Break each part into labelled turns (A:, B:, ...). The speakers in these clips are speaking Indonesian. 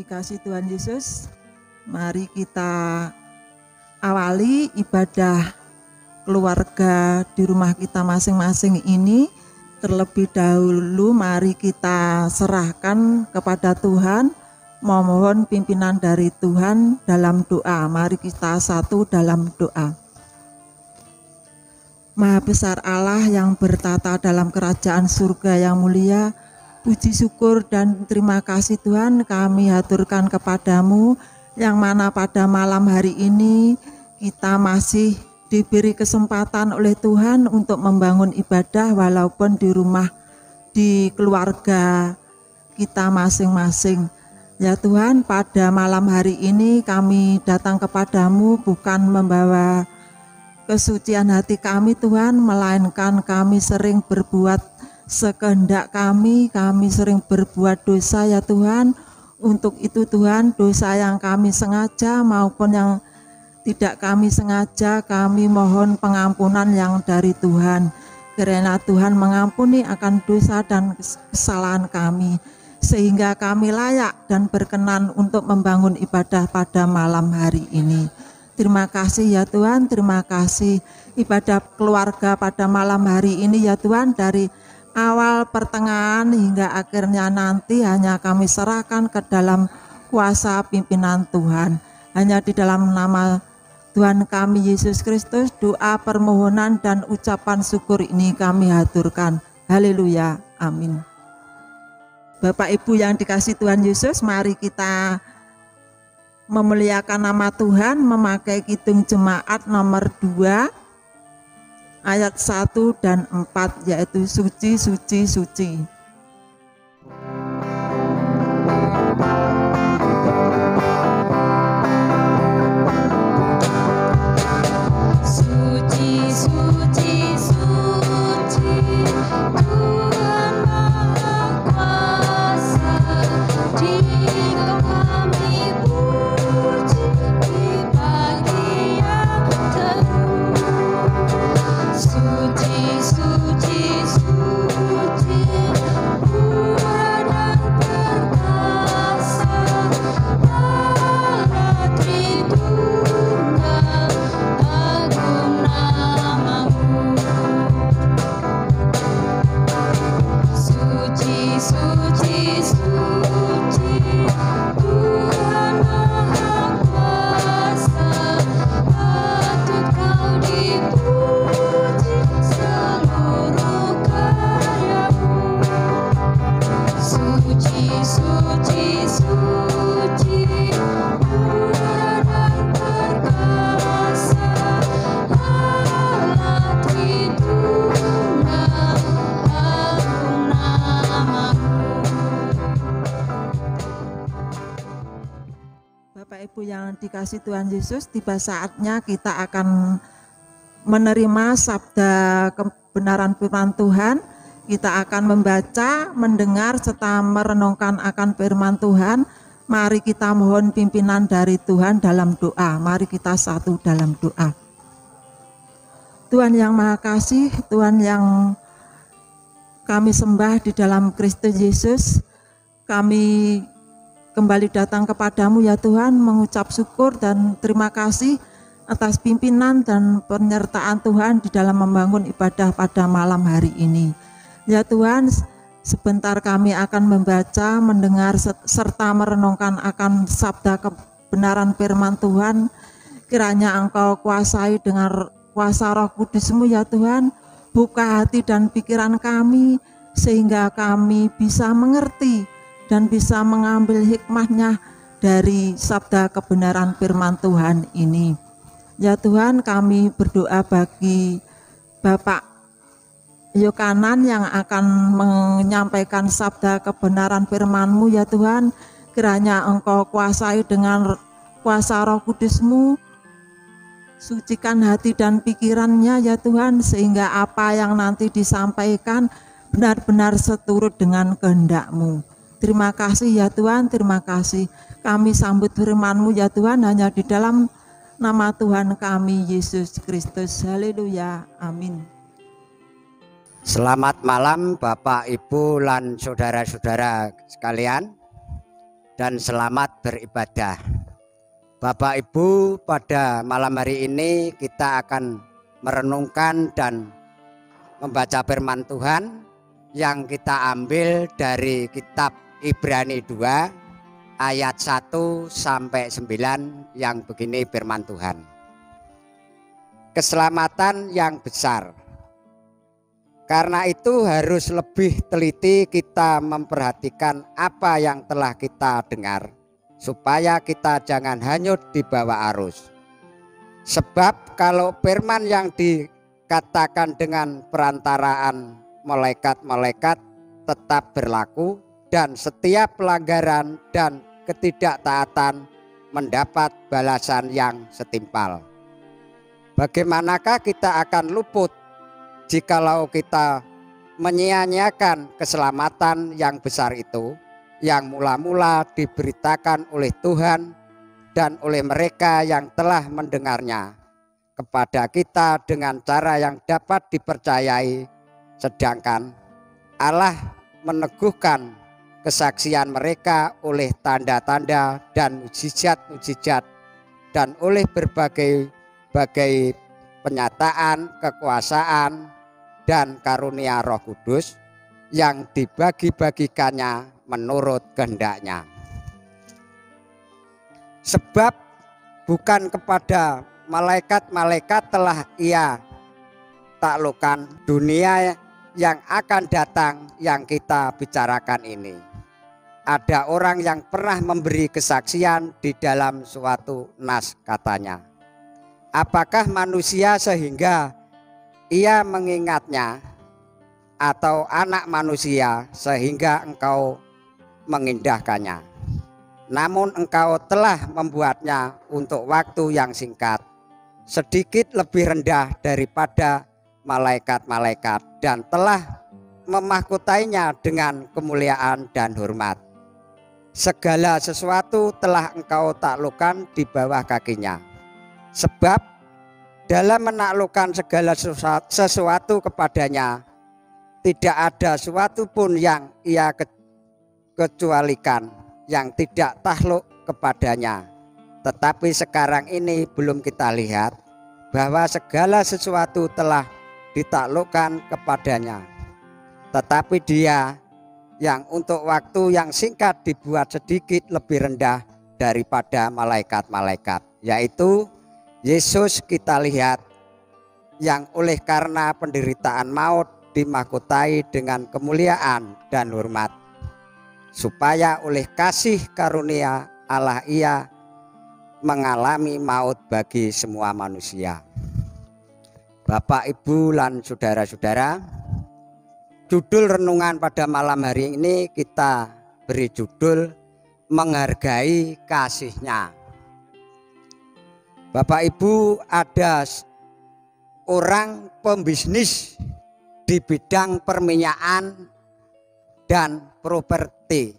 A: dikasihi Tuhan Yesus, mari kita awali ibadah keluarga di rumah kita masing-masing ini. Terlebih dahulu mari kita serahkan kepada Tuhan, memohon pimpinan dari Tuhan dalam doa. Mari kita satu dalam doa. Maha besar Allah yang bertata dalam kerajaan surga yang mulia, puji syukur dan terima kasih Tuhan kami haturkan kepadamu, yang mana pada malam hari ini kita masih diberi kesempatan oleh Tuhan untuk membangun ibadah walaupun di rumah, di keluarga kita masing-masing. Ya Tuhan, pada malam hari ini kami datang kepadamu bukan membawa kesucian hati kami Tuhan, melainkan kami sering berbuat sekehendak kami sering berbuat dosa ya Tuhan. Untuk itu Tuhan, dosa yang kami sengaja maupun yang tidak kami sengaja, kami mohon pengampunan yang dari Tuhan. Karena Tuhan mengampuni akan dosa dan kesalahan kami, sehingga kami layak dan berkenan untuk membangun ibadah pada malam hari ini. Terima kasih ya Tuhan, terima kasih ibadah keluarga pada malam hari ini ya Tuhan, dari awal pertengahan hingga akhirnya nanti hanya kami serahkan ke dalam kuasa pimpinan Tuhan. Hanya di dalam nama Tuhan kami Yesus Kristus, doa, permohonan, dan ucapan syukur ini kami haturkan. Haleluya, amin. Bapak Ibu yang dikasihi Tuhan Yesus, mari kita memuliakan nama Tuhan memakai kidung jemaat nomor 2 ayat 1 dan 4, yaitu suci, suci, suci. Dikasih Tuhan Yesus, tiba saatnya kita akan menerima sabda kebenaran firman Tuhan. Kita akan membaca, mendengar, serta merenungkan akan firman Tuhan. Mari kita mohon pimpinan dari Tuhan dalam doa. Mari kita satu dalam doa. Tuhan yang Maha Kasih, Tuhan yang kami sembah di dalam Kristus Yesus, kami kembali datang kepadamu ya Tuhan, mengucap syukur dan terima kasih atas pimpinan dan penyertaan Tuhan di dalam membangun ibadah pada malam hari ini. Ya Tuhan, sebentar kami akan membaca, mendengar, serta merenungkan akan sabda kebenaran firman Tuhan. Kiranya Engkau kuasai dengan kuasa Roh Kudus-Mu ya Tuhan, buka hati dan pikiran kami, sehingga kami bisa mengerti dan bisa mengambil hikmahnya dari sabda kebenaran firman Tuhan ini. Ya Tuhan, kami berdoa bagi Bapak Yokanan yang akan menyampaikan sabda kebenaran firman-Mu ya Tuhan. Kiranya Engkau kuasai dengan kuasa Roh Kudus-Mu, sucikan hati dan pikirannya ya Tuhan, sehingga apa yang nanti disampaikan benar-benar seturut dengan kehendak-Mu. Terima kasih ya Tuhan, terima kasih. Kami sambut firman-Mu ya Tuhan, hanya di dalam nama Tuhan kami Yesus Kristus. Haleluya, amin.
B: Selamat malam Bapak, Ibu, dan saudara-saudara sekalian. dan selamat beribadah. Bapak Ibu, pada malam hari ini kita akan merenungkan dan membaca firman Tuhan yang kita ambil dari kitab Ibrani 2 ayat 1 sampai 9 yang begini firman Tuhan. Keselamatan yang besar. Karena itu harus lebih teliti kita memperhatikan apa yang telah kita dengar, supaya kita jangan hanyut di bawah arus. Sebab kalau firman yang dikatakan dengan perantaraan malaikat-malaikat tetap berlaku, dan setiap pelanggaran dan ketidaktaatan mendapat balasan yang setimpal, bagaimanakah kita akan luput jikalau kita menyia-nyiakan keselamatan yang besar itu, yang mula-mula diberitakan oleh Tuhan dan oleh mereka yang telah mendengarnya kepada kita dengan cara yang dapat dipercayai, sedangkan Allah meneguhkan kesaksian mereka oleh tanda-tanda dan mukjizat-mukjizat dan oleh berbagai penyataan kekuasaan dan karunia Roh Kudus yang dibagi-bagikannya menurut kehendaknya. Sebab bukan kepada malaikat-malaikat telah Ia taklukkan dunia yang akan datang yang kita bicarakan ini. Ada orang yang pernah memberi kesaksian di dalam suatu nas, katanya, apakah manusia sehingga ia mengingatnya, atau anak manusia sehingga engkau mengindahkannya? Namun engkau telah membuatnya untuk waktu yang singkat, sedikit lebih rendah daripada malaikat-malaikat, dan telah memahkotainya dengan kemuliaan dan hormat. Segala sesuatu telah engkau taklukkan di bawah kakinya. Sebab dalam menaklukkan segala sesuatu kepadanya, tidak ada sesuatu pun yang Ia kecualikan yang tidak takluk kepadanya. Tetapi sekarang ini belum kita lihat bahwa segala sesuatu telah ditaklukkan kepadanya. Tetapi Dia yang untuk waktu yang singkat dibuat sedikit lebih rendah daripada malaikat-malaikat, yaitu Yesus kita lihat, yang oleh karena penderitaan maut dimahkotai dengan kemuliaan dan hormat, supaya oleh kasih karunia Allah Ia mengalami maut bagi semua manusia. Bapak, Ibu, dan saudara-saudara, judul renungan pada malam hari ini kita beri judul menghargai kasih-Nya. Bapak Ibu, ada orang pembisnis di bidang perminyakan dan properti.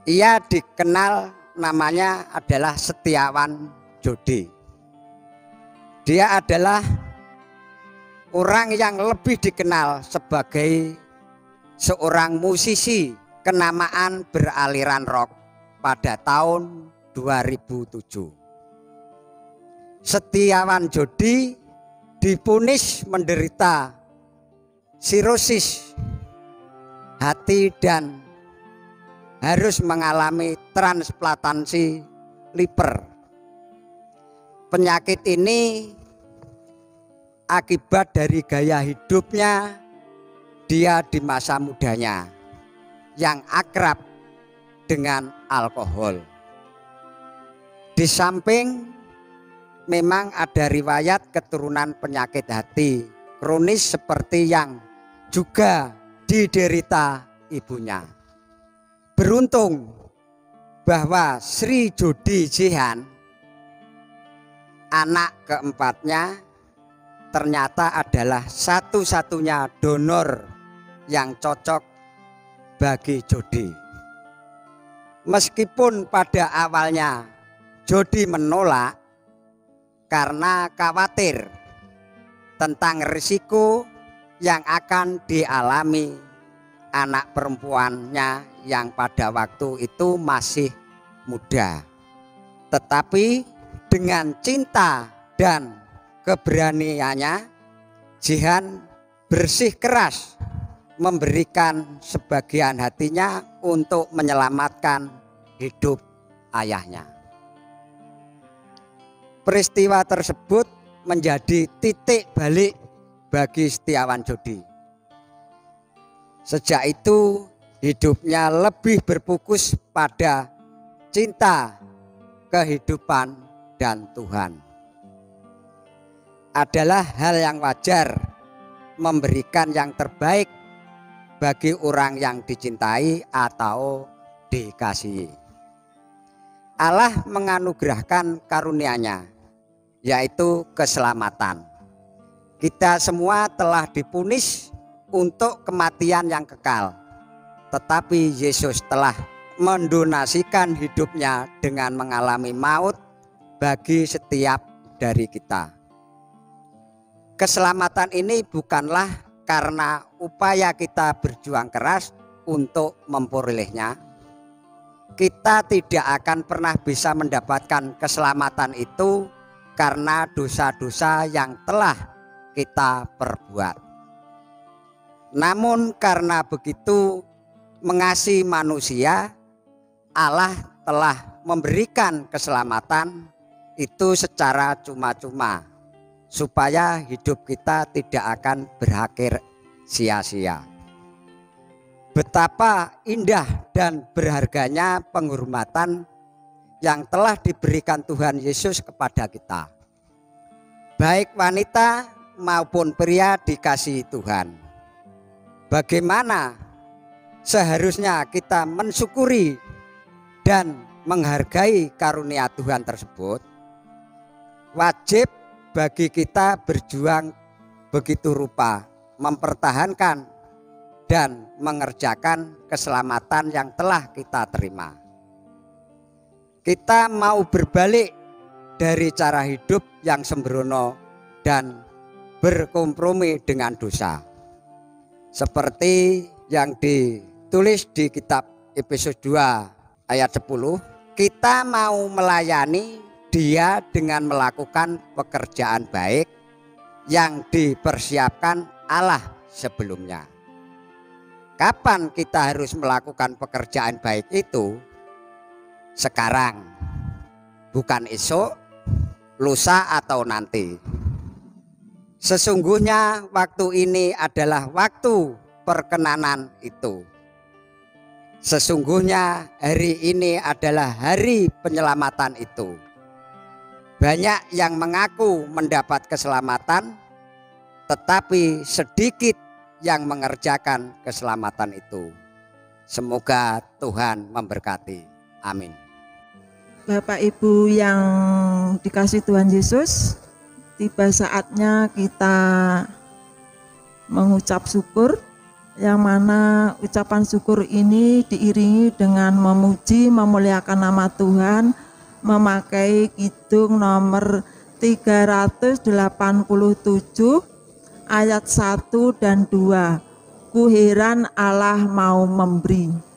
B: Ia dikenal, namanya adalah Setiawan Jodi. Dia adalah orang yang lebih dikenal sebagai seorang musisi kenamaan beraliran rock pada tahun 2007. Setiawan Jodi dipunis menderita sirosis hati dan harus mengalami transplantasi liver. Penyakit ini akibat dari gaya hidupnya dia di masa mudanya yang akrab dengan alkohol. Di samping memang ada riwayat keturunan penyakit hati kronis seperti yang juga diderita ibunya. Beruntung bahwa Sri Jodi Jihan, anak keempatnya, ternyata adalah satu-satunya donor yang cocok bagi Jodi. Meskipun pada awalnya Jodi menolak karena khawatir tentang risiko yang akan dialami anak perempuannya yang pada waktu itu masih muda. Tetapi dengan cinta dan keberaniannya, Jihan bersih keras memberikan sebagian hatinya untuk menyelamatkan hidup ayahnya. Peristiwa tersebut menjadi titik balik bagi Setiawan Jodi. Sejak itu hidupnya lebih berfokus pada cinta, kehidupan, dan Tuhan. Adalah hal yang wajar memberikan yang terbaik bagi orang yang dicintai atau dikasihi. Allah menganugerahkan karunia-Nya, yaitu keselamatan. Kita semua telah dipunis untuk kematian yang kekal, tetapi Yesus telah mendonasikan hidupnya dengan mengalami maut bagi setiap dari kita. Keselamatan ini bukanlah karena upaya kita berjuang keras untuk memperolehnya. Kita tidak akan pernah bisa mendapatkan keselamatan itu karena dosa-dosa yang telah kita perbuat. Namun karena begitu mengasihi manusia, Allah telah memberikan keselamatan itu secara cuma-cuma, supaya hidup kita tidak akan berakhir sia-sia. Betapa indah dan berharganya penghormatan yang telah diberikan Tuhan Yesus kepada kita. Baik wanita maupun pria dikasihi Tuhan. Bagaimana seharusnya kita mensyukuri dan menghargai karunia Tuhan tersebut? Wajib bagi kita berjuang begitu rupa, mempertahankan dan mengerjakan keselamatan yang telah kita terima. Kita mau berbalik dari cara hidup yang sembrono dan berkompromi dengan dosa. Seperti yang ditulis di kitab Efesus 2 ayat 10, kita mau melayani Dia dengan melakukan pekerjaan baik yang dipersiapkan Allah sebelumnya. Kapan kita harus melakukan pekerjaan baik itu? Sekarang, bukan esok, lusa atau nanti. Sesungguhnya waktu ini adalah waktu perkenanan itu. Sesungguhnya hari ini adalah hari penyelamatan itu. Banyak yang mengaku mendapat keselamatan, tetapi sedikit yang mengerjakan keselamatan itu. Semoga Tuhan memberkati. Amin.
A: Bapak Ibu yang dikasihi Tuhan Yesus, tiba saatnya kita mengucap syukur, yang mana ucapan syukur ini diiringi dengan memuji, memuliakan nama Tuhan, memakai kidung nomor 387 ayat 1 dan 2. Ku heran Allah mau memberi.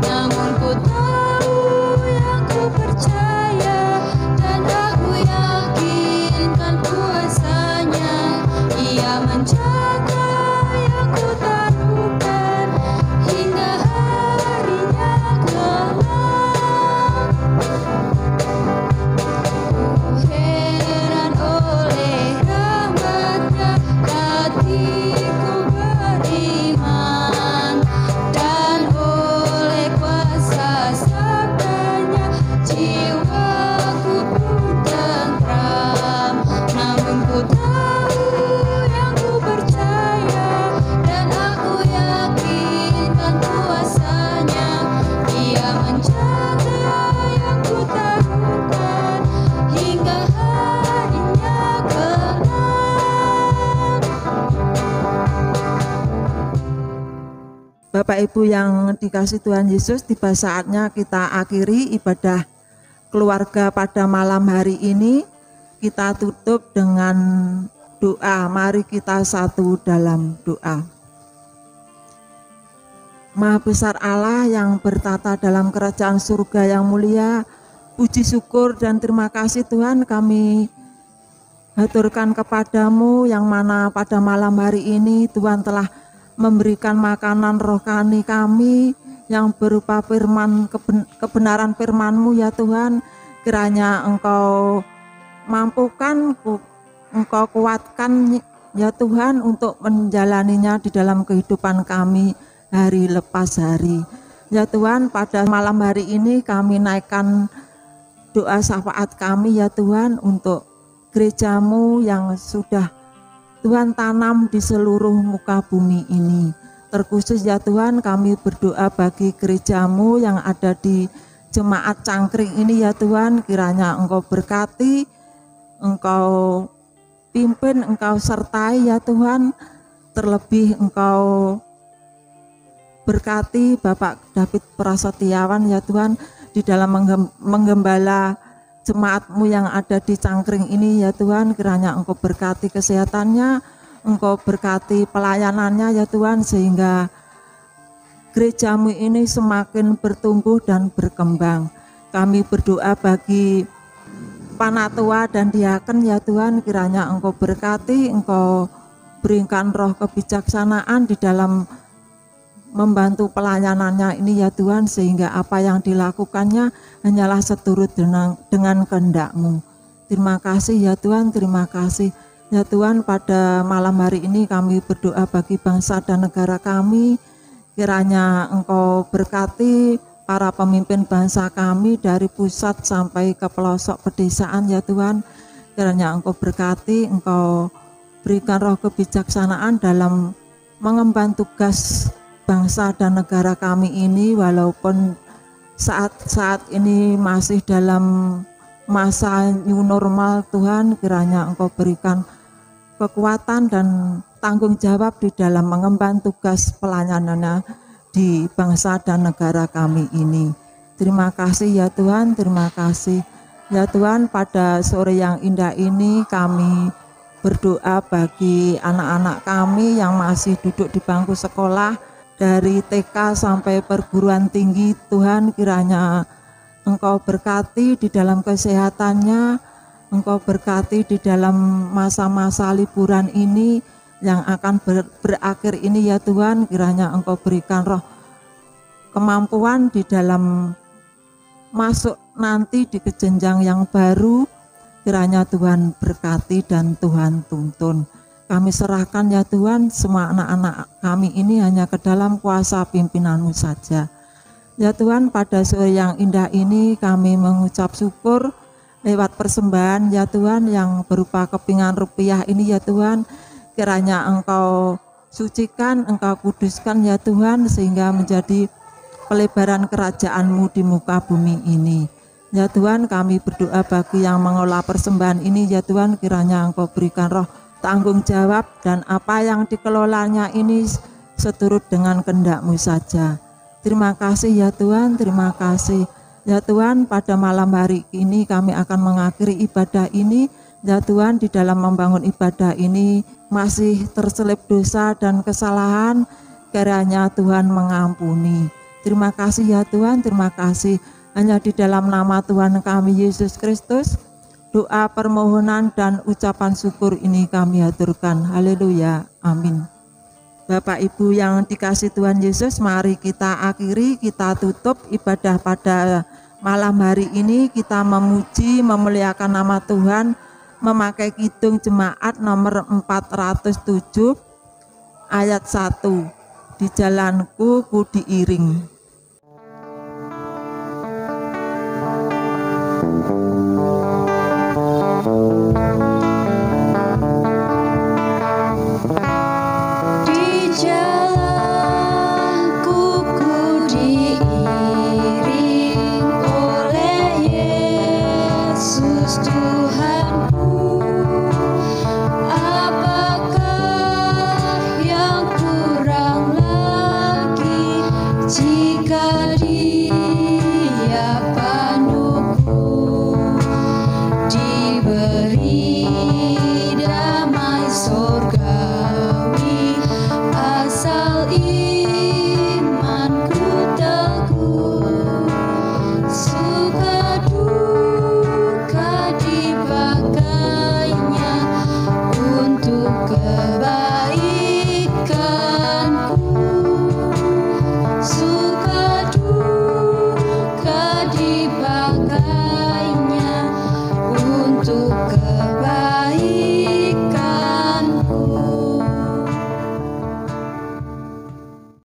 C: Namun ku tahu yang ku percaya dan
A: Bapak Ibu yang dikasih Tuhan Yesus, tiba saatnya kita akhiri ibadah keluarga pada malam hari ini. Kita tutup dengan doa. Mari kita satu dalam doa. Maha besar Allah yang bertata dalam kerajaan surga yang mulia, puji syukur dan terima kasih Tuhan kami haturkan kepadamu, yang mana pada malam hari ini Tuhan telah memberikan makanan rohani kami yang berupa firman, kebenaran firman-Mu ya Tuhan. Kiranya Engkau mampukan, Engkau kuatkan ya Tuhan untuk menjalaninya di dalam kehidupan kami hari lepas hari. Ya Tuhan, pada malam hari ini kami naikkan doa syafaat kami ya Tuhan untuk gereja-Mu yang sudah Tuhan tanam di seluruh muka bumi ini. Terkhusus ya Tuhan, kami berdoa bagi gereja-Mu yang ada di Jemaat Cangkring ini ya Tuhan. Kiranya Engkau berkati, Engkau pimpin, Engkau sertai ya Tuhan. Terlebih Engkau berkati Bapak David Prasetyawan ya Tuhan, di dalam menggembala jemaat-Mu yang ada di Cangkring ini ya Tuhan. Kiranya Engkau berkati kesehatannya, Engkau berkati pelayanannya ya Tuhan, sehingga gereja-Mu ini semakin bertumbuh dan berkembang. Kami berdoa bagi panatua dan diaken ya Tuhan. Kiranya Engkau berkati, Engkau berikan roh kebijaksanaan di dalam membantu pelayanannya ini ya Tuhan, sehingga apa yang dilakukannya hanyalah seturut dengan kehendak-Mu. Terima kasih ya Tuhan, terima kasih ya Tuhan. Pada malam hari ini kami berdoa bagi bangsa dan negara kami. Kiranya Engkau berkati para pemimpin bangsa kami dari pusat sampai ke pelosok pedesaan ya Tuhan. Kiranya Engkau berkati, Engkau berikan roh kebijaksanaan dalam mengemban tugas bangsa dan negara kami ini, walaupun saat ini masih dalam masa new normal Tuhan. Kiranya Engkau berikan kekuatan dan tanggung jawab di dalam mengemban tugas pelayanannya di bangsa dan negara kami ini. Terima kasih ya Tuhan, terima kasih ya Tuhan. Pada sore yang indah ini kami berdoa bagi anak-anak kami yang masih duduk di bangku sekolah dari TK sampai perguruan tinggi. Tuhan, kiranya Engkau berkati di dalam kesehatannya, Engkau berkati di dalam masa-masa liburan ini yang akan berakhir ini ya Tuhan. Kiranya Engkau berikan roh kemampuan di dalam masuk nanti di jenjang yang baru. Kiranya Tuhan berkati dan Tuhan tuntun. Kami serahkan ya Tuhan semua anak-anak kami ini hanya ke dalam kuasa pimpinan-Mu saja. Ya Tuhan, pada sore yang indah ini kami mengucap syukur lewat persembahan ya Tuhan yang berupa kepingan rupiah ini ya Tuhan. Kiranya Engkau sucikan, Engkau kuduskan ya Tuhan, sehingga menjadi pelebaran kerajaan-Mu di muka bumi ini. Ya Tuhan, kami berdoa bagi yang mengelola persembahan ini ya Tuhan. Kiranya Engkau berikan roh tanggung jawab, dan apa yang dikelolanya ini seturut dengan kehendak-Mu saja. Terima kasih ya Tuhan, terima kasih ya Tuhan. Pada malam hari ini kami akan mengakhiri ibadah ini ya Tuhan. Di dalam membangun ibadah ini masih terselip dosa dan kesalahan, kiranya Tuhan mengampuni. Terima kasih ya Tuhan, terima kasih. Hanya di dalam nama Tuhan kami Yesus Kristus, doa, permohonan, dan ucapan syukur ini kami haturkan. Haleluya, amin. Bapak Ibu yang dikasih Tuhan Yesus, mari kita akhiri, kita tutup ibadah pada malam hari ini. Kita memuji, memuliakan nama Tuhan, memakai kidung jemaat nomor 407 ayat 1. Di jalanku ku diiring.